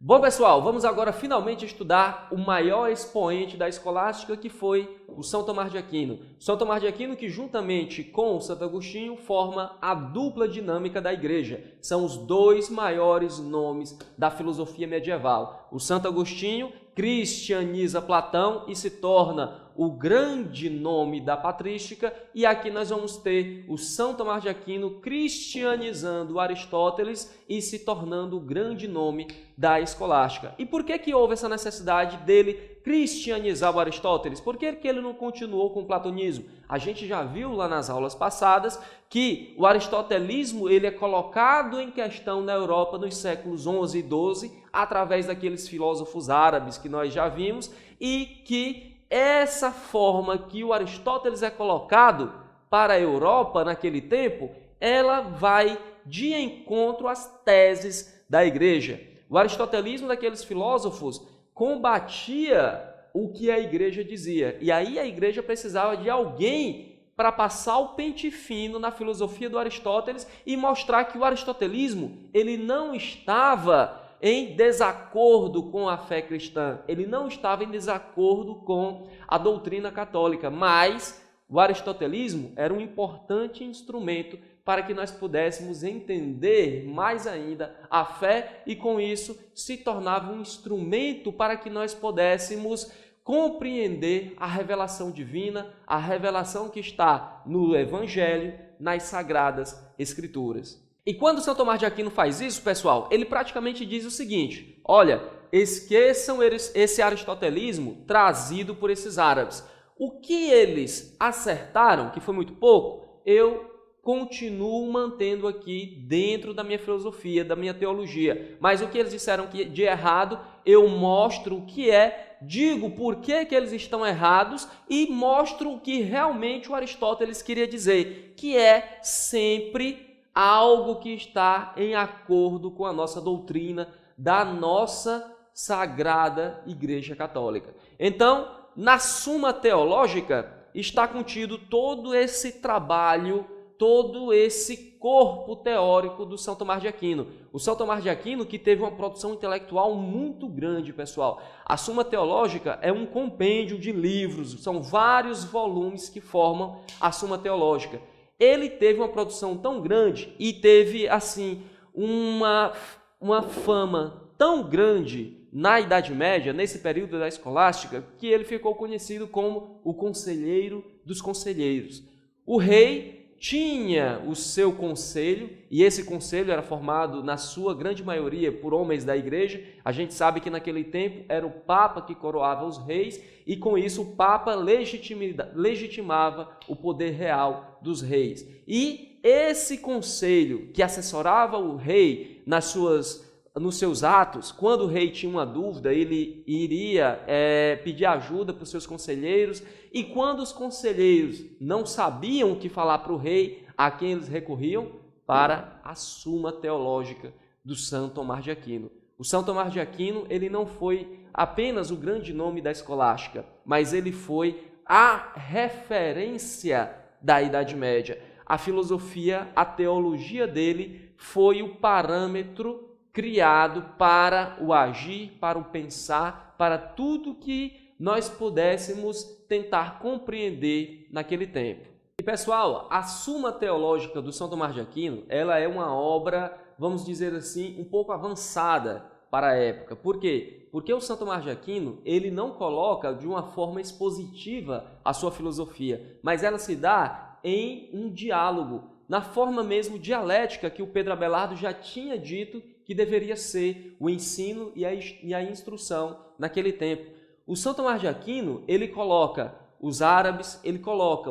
Bom, pessoal, vamos agora finalmente estudar o maior expoente da escolástica, que foi o São Tomás de Aquino. São Tomás de Aquino que, juntamente com o Santo Agostinho, forma a dupla dinâmica da Igreja. São os dois maiores nomes da filosofia medieval. O Santo Agostinho cristianiza Platão e se torna o grande nome da patrística, e aqui nós vamos ter o São Tomás de Aquino cristianizando Aristóteles e se tornando o grande nome da escolástica. E por que houve essa necessidade dele cristianizar o Aristóteles? Por que ele não continuou com o platonismo? A gente já viu lá nas aulas passadas que o aristotelismo ele é colocado em questão na Europa nos séculos 11 e 12 através daqueles filósofos árabes que nós já vimos, e que essa forma que o Aristóteles é colocado para a Europa naquele tempo, ela vai de encontro às teses da Igreja. O aristotelismo daqueles filósofos combatia o que a Igreja dizia, e aí a Igreja precisava de alguém para passar o pente fino na filosofia do Aristóteles e mostrar que o aristotelismo ele não estava em desacordo com a fé cristã, ele não estava em desacordo com a doutrina católica, mas o aristotelismo era um importante instrumento para que nós pudéssemos entender mais ainda a fé, e com isso se tornava um instrumento para que nós pudéssemos compreender a revelação divina, a revelação que está no Evangelho, nas Sagradas Escrituras. E quando São Tomás de Aquino faz isso, pessoal, ele praticamente diz o seguinte: olha, esqueçam esse aristotelismo trazido por esses árabes. O que eles acertaram, que foi muito pouco, eu continuo mantendo aqui dentro da minha filosofia, da minha teologia. Mas o que eles disseram que de errado, eu mostro o que é, digo por que eles estão errados e mostro o que realmente o Aristóteles queria dizer, que é sempre algo que está em acordo com a nossa doutrina da nossa Sagrada Igreja Católica. Então, na Suma Teológica está contido todo esse trabalho, todo esse corpo teórico do São Tomás de Aquino. O São Tomás de Aquino que teve uma produção intelectual muito grande, pessoal. A Suma Teológica é um compêndio de livros, são vários volumes que formam a Suma Teológica. Ele teve uma produção tão grande e teve, assim, uma fama tão grande na Idade Média, nesse período da escolástica, que ele ficou conhecido como o conselheiro dos conselheiros. O rei tinha o seu conselho, e esse conselho era formado, na sua grande maioria, por homens da igreja. A gente sabe que naquele tempo era o Papa que coroava os reis, e com isso o Papa legitimava o poder real dos reis. E esse conselho que assessorava o rei nos seus atos, quando o rei tinha uma dúvida, ele iria pedir ajuda para os seus conselheiros, e quando os conselheiros não sabiam o que falar para o rei, a quem eles recorriam? Para a Suma Teológica do São Tomás de Aquino. O São Tomás de Aquino ele não foi apenas o grande nome da escolástica, mas ele foi a referência da Idade Média. A filosofia, a teologia dele foi o parâmetro criado para o agir, para o pensar, para tudo que nós pudéssemos tentar compreender naquele tempo. E pessoal, a Suma Teológica do São Tomás de Aquino, ela é uma obra, vamos dizer assim, um pouco avançada para a época. Por quê? Porque o São Tomás de Aquino, ele não coloca de uma forma expositiva a sua filosofia, mas ela se dá em um diálogo, na forma mesmo dialética que o Pedro Abelardo já tinha dito que deveria ser o ensino e a instrução naquele tempo. O São Tomás de Aquino, ele coloca os árabes, ele coloca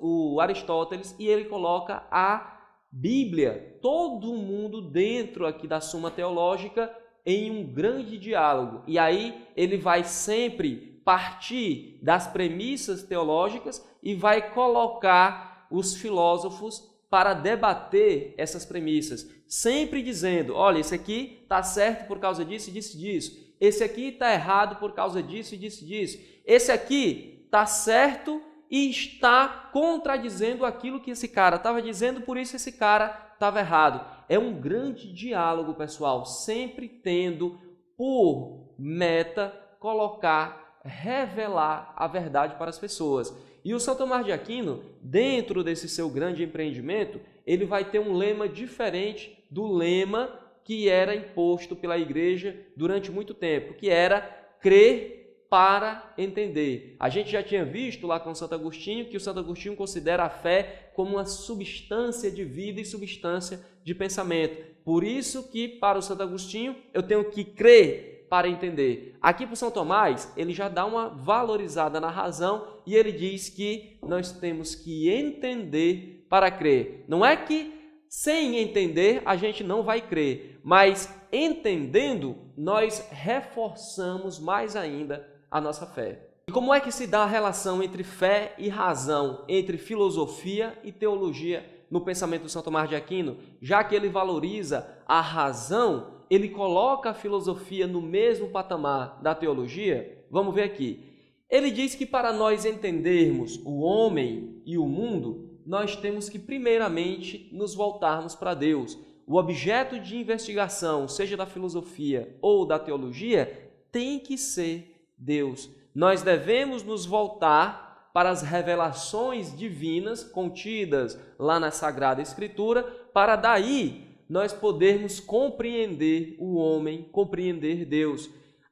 o Aristóteles e ele coloca a Bíblia, todo mundo dentro aqui da Suma Teológica em um grande diálogo. E aí ele vai sempre partir das premissas teológicas e vai colocar os filósofos para debater essas premissas, sempre dizendo, olha, esse aqui está certo por causa disso e disso e disso, esse aqui está errado por causa disso e disso e disso, esse aqui está certo e está contradizendo aquilo que esse cara estava dizendo, por isso esse cara estava errado. É um grande diálogo, pessoal, sempre tendo por meta colocar, revelar a verdade para as pessoas. E o São Tomás de Aquino, dentro desse seu grande empreendimento, ele vai ter um lema diferente do lema que era imposto pela igreja durante muito tempo, que era crer para entender. A gente já tinha visto lá com Santo Agostinho que o Santo Agostinho considera a fé como uma substância de vida e substância de pensamento. Por isso que para o Santo Agostinho eu tenho que crer para entender. Aqui para o São Tomás, ele já dá uma valorizada na razão e ele diz que nós temos que entender para crer. Não é que sem entender a gente não vai crer, mas entendendo nós reforçamos mais ainda a nossa fé. E como é que se dá a relação entre fé e razão, entre filosofia e teologia no pensamento do São Tomás de Aquino? Já que ele valoriza a razão, ele coloca a filosofia no mesmo patamar da teologia? Vamos ver aqui. Ele diz que para nós entendermos o homem e o mundo, nós temos que primeiramente nos voltarmos para Deus. O objeto de investigação, seja da filosofia ou da teologia, tem que ser Deus. Nós devemos nos voltar para as revelações divinas contidas lá na Sagrada Escritura, para daí nós podermos compreender o homem, compreender Deus.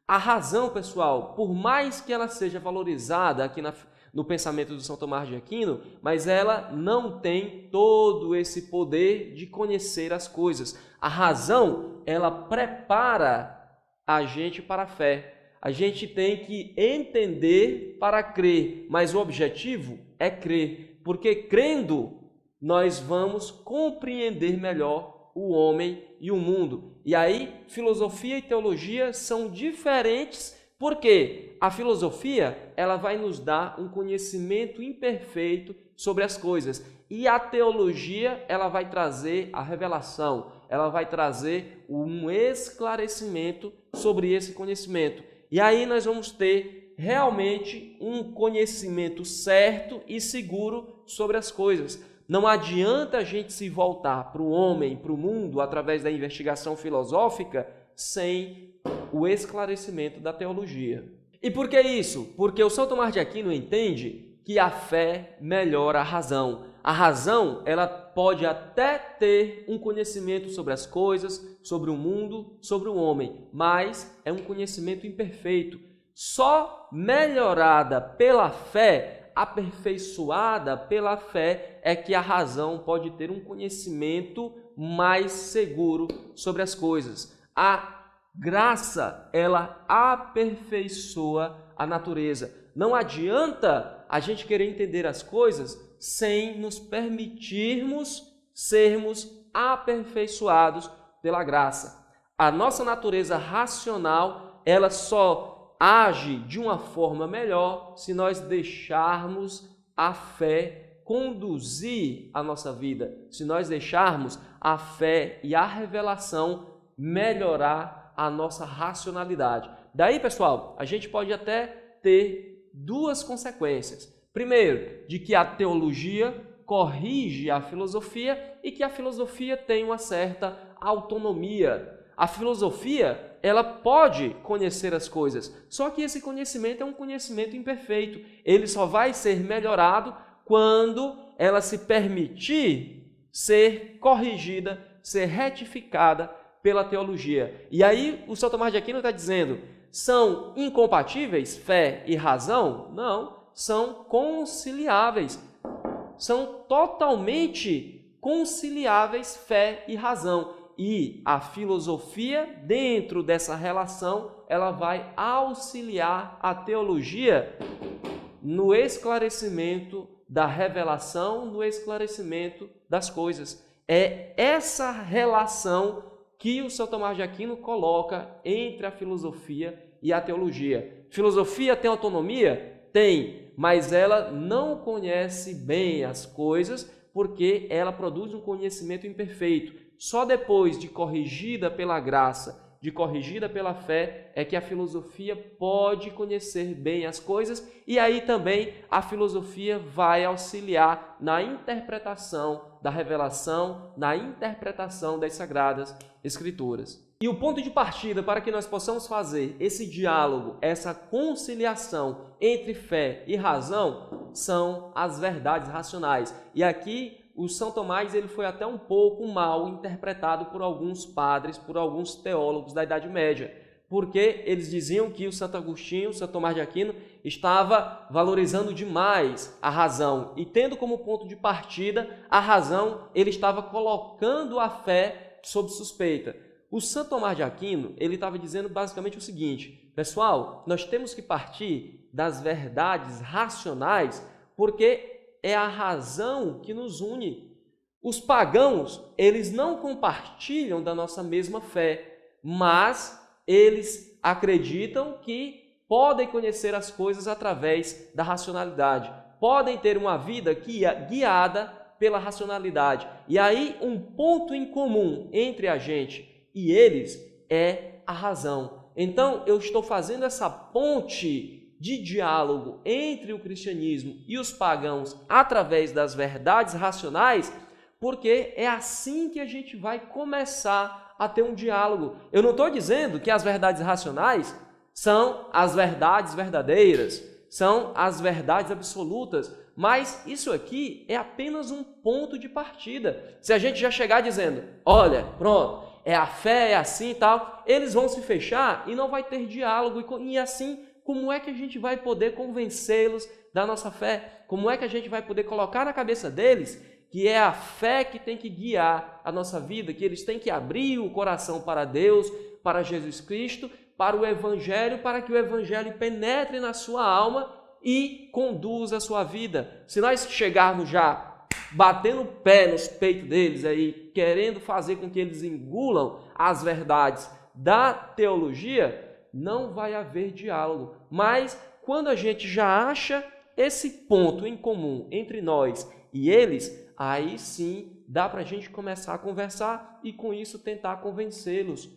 A razão, pessoal, por mais que ela seja valorizada aqui no pensamento do São Tomás de Aquino, mas ela não tem todo esse poder de conhecer as coisas. A razão, ela prepara a gente para a fé. A gente tem que entender para crer, mas o objetivo é crer, porque crendo nós vamos compreender melhor o homem e o mundo. E aí, filosofia e teologia são diferentes, porque a filosofia ela vai nos dar um conhecimento imperfeito sobre as coisas, e a teologia ela vai trazer a revelação, ela vai trazer um esclarecimento sobre esse conhecimento. E aí nós vamos ter realmente um conhecimento certo e seguro sobre as coisas. Não adianta a gente se voltar para o homem, para o mundo, através da investigação filosófica, sem o esclarecimento da teologia. E por que isso? Porque o São Tomás de Aquino entende que a fé melhora a razão. A razão, ela pode até ter um conhecimento sobre as coisas, sobre o mundo, sobre o homem, mas é um conhecimento imperfeito. Só melhorada pela fé, aperfeiçoada pela fé, é que a razão pode ter um conhecimento mais seguro sobre as coisas. A graça, ela aperfeiçoa a natureza. Não adianta a gente querer entender as coisas sem nos permitirmos sermos aperfeiçoados pela graça. A nossa natureza racional, ela só age de uma forma melhor se nós deixarmos a fé conduzir a nossa vida, se nós deixarmos a fé e a revelação melhorar a nossa racionalidade. Daí, pessoal, a gente pode até ter duas consequências. Primeiro, de que a teologia corrige a filosofia e que a filosofia tem uma certa autonomia. A filosofia, ela pode conhecer as coisas, só que esse conhecimento é um conhecimento imperfeito. Ele só vai ser melhorado quando ela se permitir ser corrigida, ser retificada pela teologia. E aí o São Tomás de Aquino está dizendo, são incompatíveis fé e razão? Não. São conciliáveis, são totalmente conciliáveis fé e razão. E a filosofia, dentro dessa relação, ela vai auxiliar a teologia no esclarecimento da revelação, no esclarecimento das coisas. É essa relação que o São Tomás de Aquino coloca entre a filosofia e a teologia. Filosofia tem autonomia? Tem, mas ela não conhece bem as coisas porque ela produz um conhecimento imperfeito. Só depois de corrigida pela graça, de corrigida pela fé, é que a filosofia pode conhecer bem as coisas, e aí também a filosofia vai auxiliar na interpretação da revelação, na interpretação das Sagradas Escrituras. E o ponto de partida para que nós possamos fazer esse diálogo, essa conciliação entre fé e razão, são as verdades racionais. E aqui o São Tomás ele foi até um pouco mal interpretado por alguns padres, por alguns teólogos da Idade Média, porque eles diziam que o Santo Agostinho, o Santo Tomás de Aquino, estava valorizando demais a razão e tendo como ponto de partida a razão, ele estava colocando a fé sob suspeita. O Santo Tomás de Aquino, ele estava dizendo basicamente o seguinte: pessoal, nós temos que partir das verdades racionais, porque é a razão que nos une. Os pagãos, eles não compartilham da nossa mesma fé, mas eles acreditam que podem conhecer as coisas através da racionalidade, podem ter uma vida guiada pela racionalidade. E aí, um ponto em comum entre a gente e eles é a razão. Então, eu estou fazendo essa ponte de diálogo entre o cristianismo e os pagãos através das verdades racionais, porque é assim que a gente vai começar a ter um diálogo. Eu não estou dizendo que as verdades racionais são as verdades verdadeiras, são as verdades absolutas, mas isso aqui é apenas um ponto de partida. Se a gente já chegar dizendo, olha, pronto, é a fé, é assim e tal, eles vão se fechar e não vai ter diálogo. E assim, como é que a gente vai poder convencê-los da nossa fé? Como é que a gente vai poder colocar na cabeça deles que é a fé que tem que guiar a nossa vida, que eles têm que abrir o coração para Deus, para Jesus Cristo, para o Evangelho, para que o Evangelho penetre na sua alma e conduza a sua vida. Se nós chegarmos já batendo o pé nos peitos deles aí, querendo fazer com que eles engulam as verdades da teologia, não vai haver diálogo. Mas quando a gente já acha esse ponto em comum entre nós e eles, aí sim dá para a gente começar a conversar e com isso tentar convencê-los.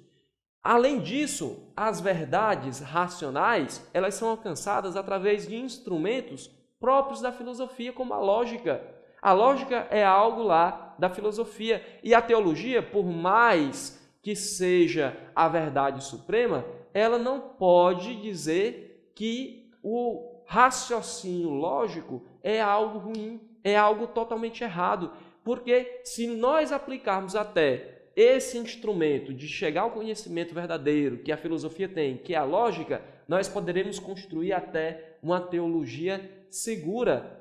Além disso, as verdades racionais, elas são alcançadas através de instrumentos próprios da filosofia, como a lógica. A lógica é algo lá da filosofia. E a teologia, por mais que seja a verdade suprema, ela não pode dizer que o raciocínio lógico é algo ruim, é algo totalmente errado. Porque se nós aplicarmos até esse instrumento de chegar ao conhecimento verdadeiro que a filosofia tem, que é a lógica, nós poderemos construir até uma teologia segura.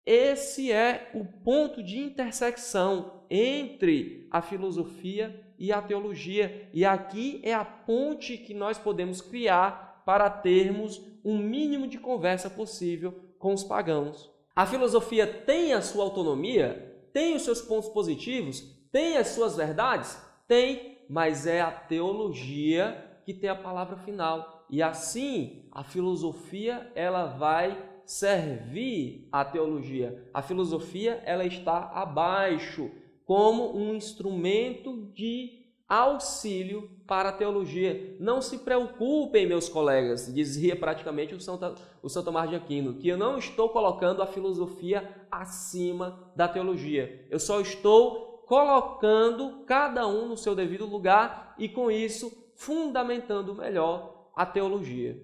Esse é o ponto de intersecção entre a filosofia e a teologia. E aqui é a ponte que nós podemos criar para termos um mínimo de conversa possível com os pagãos. A filosofia tem a sua autonomia, tem os seus pontos positivos, tem as suas verdades? Tem, mas é a teologia que tem a palavra final. E assim, a filosofia ela vai servir à teologia. A filosofia ela está abaixo, como um instrumento de auxílio para a teologia. Não se preocupem, meus colegas, dizia praticamente o São Tomás de Aquino, que eu não estou colocando a filosofia acima da teologia. Eu só estou colocando cada um no seu devido lugar e, com isso, fundamentando melhor a teologia.